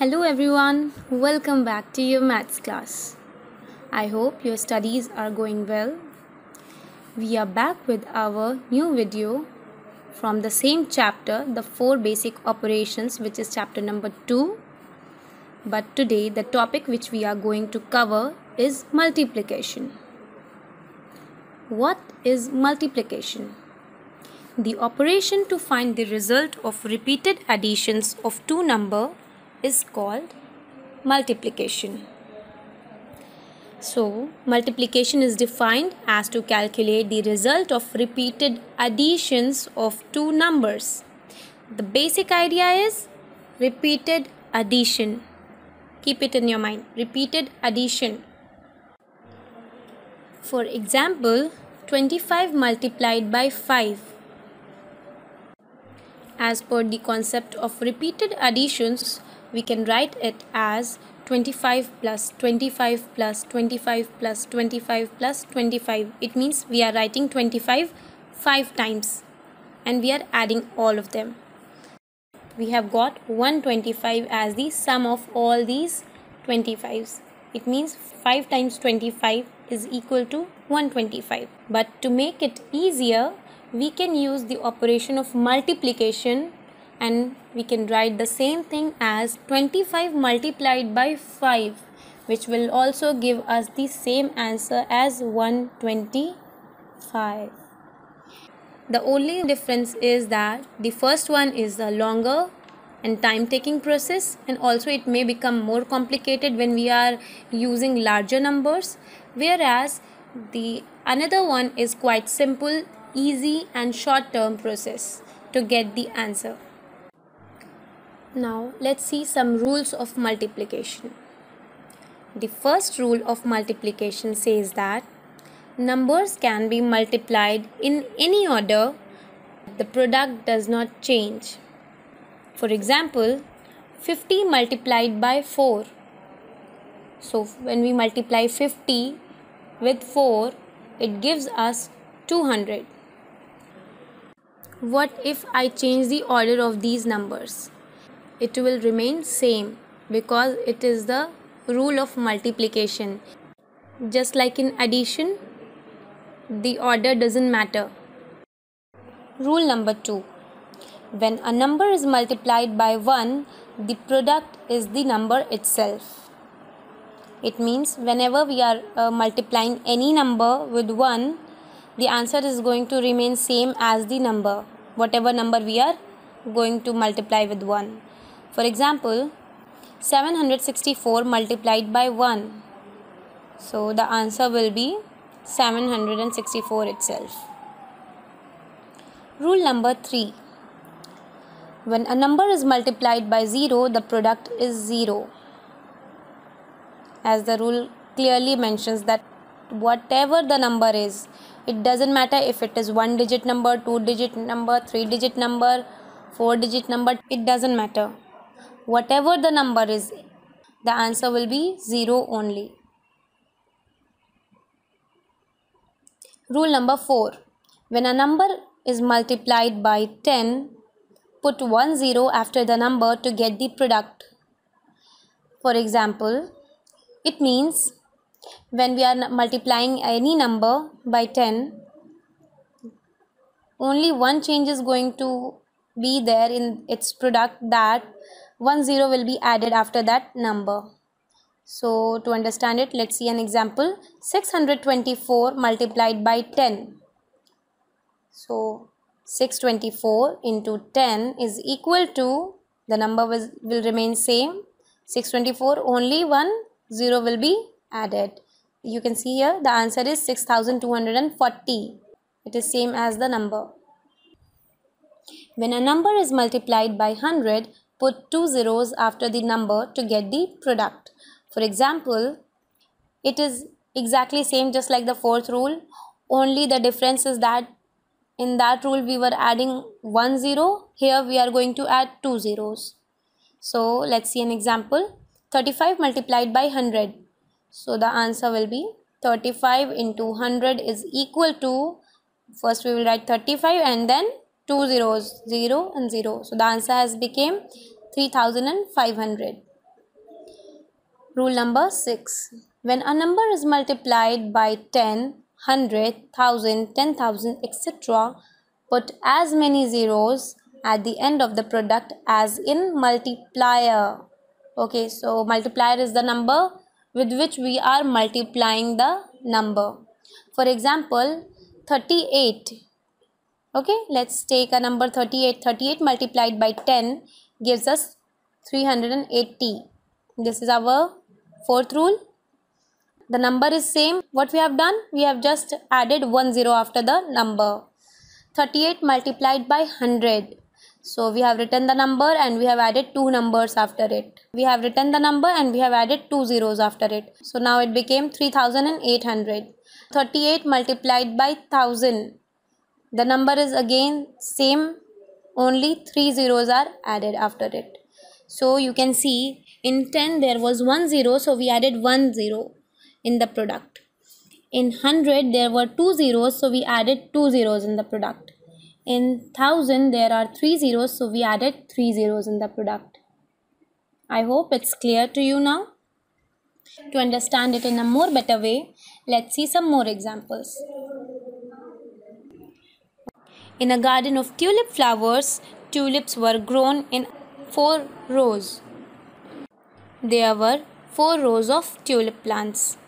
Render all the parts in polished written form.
Hello everyone, welcome back to your maths class. I hope your studies are going well. We are back with our new video from the same chapter, the 4 basic operations, which is chapter number 2. But today the topic which we are going to cover is multiplication. What is multiplication? The operation to find the result of repeated additions of two numbers is called multiplication. So, multiplication is defined as to calculate the result of repeated additions of two numbers. The basic idea is repeated addition. Keep it in your mind. Repeated addition. For example, 25 multiplied by 5. As per the concept of repeated additions, we can write it as 25 plus 25 plus 25 plus 25 plus 25. It means we are writing 25 5 times and we are adding all of them. We have got 125 as the sum of all these 25s. It means 5 times 25 is equal to 125. But to make it easier, we can use the operation of multiplication and we can write the same thing as 25 multiplied by 5, which will also give us the same answer as 125. The only difference is that the first one is a longer and time taking process, and also it may become more complicated when we are using larger numbers, whereas the another one is quite simple, easy and short term process to get the answer. Now let's see some rules of multiplication. The first rule of multiplication says that numbers can be multiplied in any order. The product does not change. For example, 50 multiplied by 4. So when we multiply 50 with 4, it gives us 200. What if I change the order of these numbers? It will remain same because it is the rule of multiplication. Just like in addition, the order doesn't matter. Rule number 2. When a number is multiplied by 1, the product is the number itself. It means whenever we are multiplying any number with 1, the answer is going to remain same as the number, whatever number we are going to multiply with 1. For example, 764 multiplied by 1. So the answer will be 764 itself. Rule number 3. When a number is multiplied by 0, the product is 0. As the rule clearly mentions that whatever the number is, it doesn't matter if it is 1-digit number, 2-digit number, 3-digit number, 4-digit number, it doesn't matter. Whatever the number is, the answer will be 0 only. Rule number 4. When a number is multiplied by 10, put 1 0 after the number to get the product. For example, it means when we are multiplying any number by 10, only one change is going to be there in its product, that 1 0 will be added after that number. So to understand it, let's see an example. 624 multiplied by 10. So 624 into 10 is equal to, the number will remain same, 624, only 1 0 will be added. You can see here the answer is 6240. It is same as the number. When a number is multiplied by 100, put 2 zeros after the number to get the product. For example, it is exactly same just like the fourth rule, only the difference is that in that rule we were adding 1 0, here we are going to add 2 zeros. So let's see an example. 35 multiplied by 100. So the answer will be 35 into 100 is equal to, first we will write 35 and then 2 zeros, 0 and 0. So the answer has become 3500. Rule number 6. When a number is multiplied by 10, 100, 1000, 10,000, etc., put as many zeros at the end of the product as in multiplier. Okay, so multiplier is the number with which we are multiplying the number. For example, 38. Okay, let's take a number 38. 38 multiplied by 10 gives us 380. This is our fourth rule. The number is same. What we have done? We have just added 1 0 after the number. 38 multiplied by 100. So we have written the number and we have added 2 numbers after it. We have written the number and we have added 2 zeros after it. So now it became 3800. 38 multiplied by 1000. The number is again same, only 3 zeros are added after it. So you can see in 10 there was 1 0, so we added 1 0 in the product. In 100 there were 2 zeros, so we added 2 zeros in the product. In 1000 there are 3 zeros, so we added 3 zeros in the product. I hope it's clear to you now. To understand it in a more better way, let's see some more examples. In a garden of tulip flowers, tulips were grown in 4 rows. There were 4 rows of tulip plants.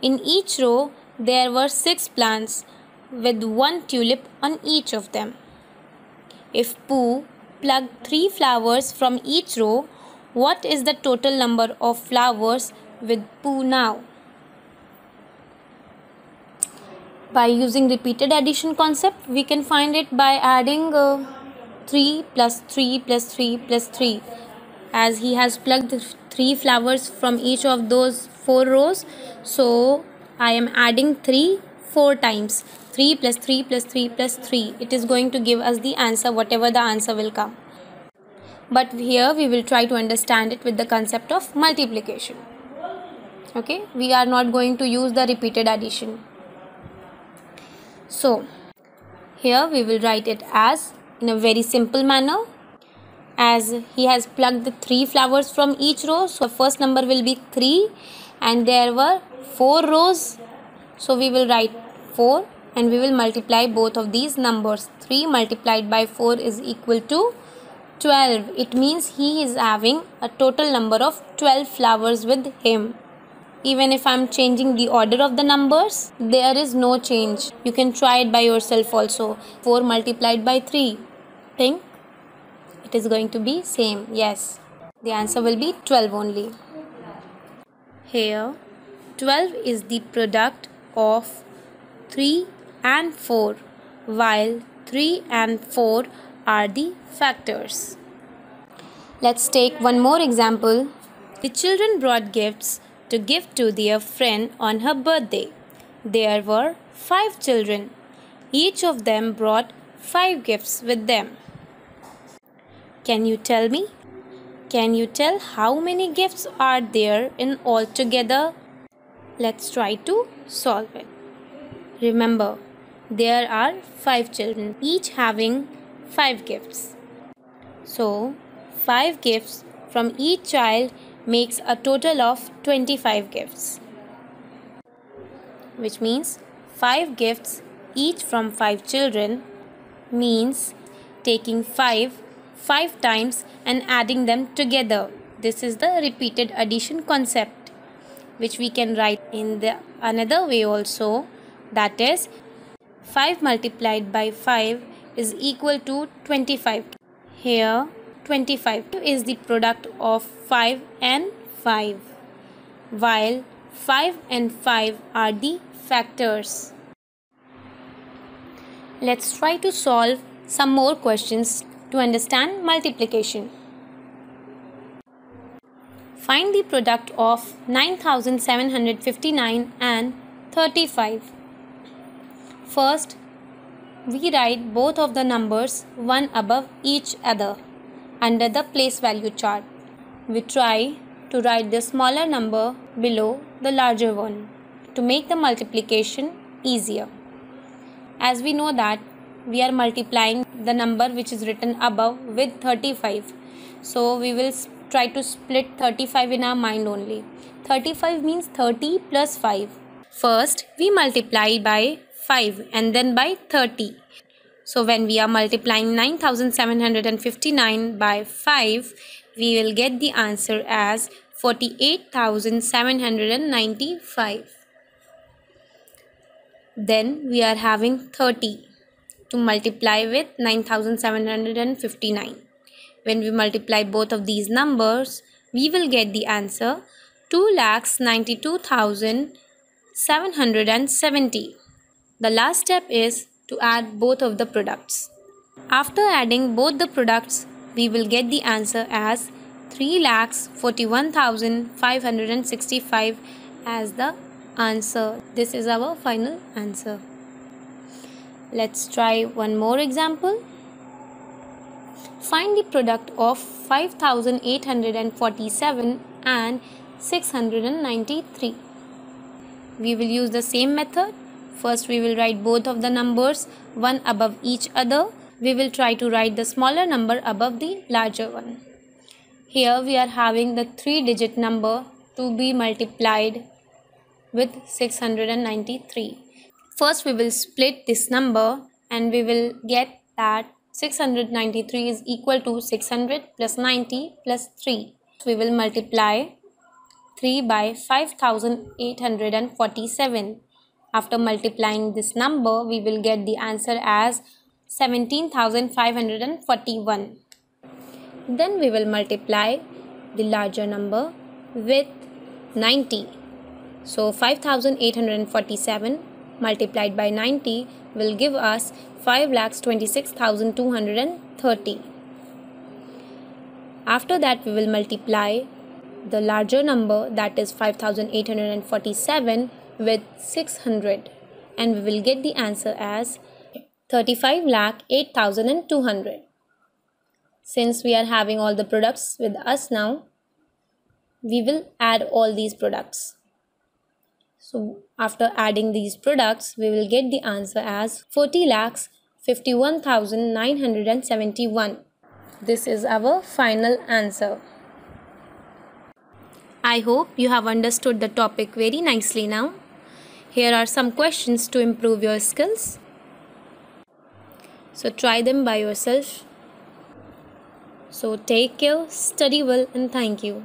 In each row, there were 6 plants with 1 tulip on each of them. If Pooh plucked 3 flowers from each row, what is the total number of flowers with Pooh now? By using repeated addition concept, we can find it by adding 3 plus 3 plus 3 plus 3. As he has plucked 3 flowers from each of those 4 rows, so I am adding 3 4 times. 3 plus 3 plus 3 plus 3. It is going to give us the answer, whatever the answer will come. But here we will try to understand it with the concept of multiplication. Okay, we are not going to use the repeated addition. So here we will write it as in a very simple manner. As he has plucked the 3 flowers from each row, so the first number will be 3 and there were 4 rows. So we will write 4 and we will multiply both of these numbers. 3 multiplied by 4 is equal to 12. It means he is having a total number of 12 flowers with him. Even if I am changing the order of the numbers, there is no change. You can try it by yourself also. 4 multiplied by 3. Think it is going to be same. Yes, the answer will be 12 only. Here 12 is the product of 3 and 4, while 3 and 4 are the factors. Let's take one more example. The children brought gifts to give to their friend on her birthday. There were 5 children. Each of them brought 5 gifts with them. Can you tell me? Can you tell how many gifts are there in all together? Let's try to solve it. Remember, there are 5 children, each having 5 gifts. So, 5 gifts from each child makes a total of 25 gifts. Which means 5 gifts each from 5 children means taking 5 times and adding them together. This is the repeated addition concept, which we can write in the another way also. That is, 5 multiplied by 5 is equal to 25. Here 25 is the product of 5 and 5, while 5 and 5 are the factors. Let's try to solve some more questions to understand multiplication. Find the product of 9759 and 35. First, we write both of the numbers one above each other under the place value chart. We try to write the smaller number below the larger one to make the multiplication easier. As we know that we are multiplying the number which is written above with 35. So we will try to split 35 in our mind only. 35 means 30 plus 5. First, we multiply by 5 and then by 30. So when we are multiplying 9759 by 5, we will get the answer as 48,795. Then we are having 30 to multiply with 9759. When we multiply both of these numbers, we will get the answer 2,92,770. The last step is to add both of the products. After adding both the products, we will get the answer as 3,41,565 as the answer. This is our final answer. Let's try one more example. Find the product of 5,847 and 693. We will use the same method. First, we will write both of the numbers one above each other. We will try to write the smaller number above the larger one. Here we are having the 3-digit number to be multiplied with 693. First, we will split this number and we will get that 693 is equal to 600 plus 90 plus 3. We will multiply 3 by 5,847. After multiplying this number, we will get the answer as 17,541. Then we will multiply the larger number with 90. So 5,847 multiplied by 90 will give us 5,26,230. After that, we will multiply the larger number, that is 5,847, with 600, and we will get the answer as 35,08,200. Since we are having all the products with us now, we will add all these products. So after adding these products, we will get the answer as 40,51,971. This is our final answer. I hope you have understood the topic very nicely now. Here are some questions to improve your skills. So try them by yourself. So take care, study well, and thank you.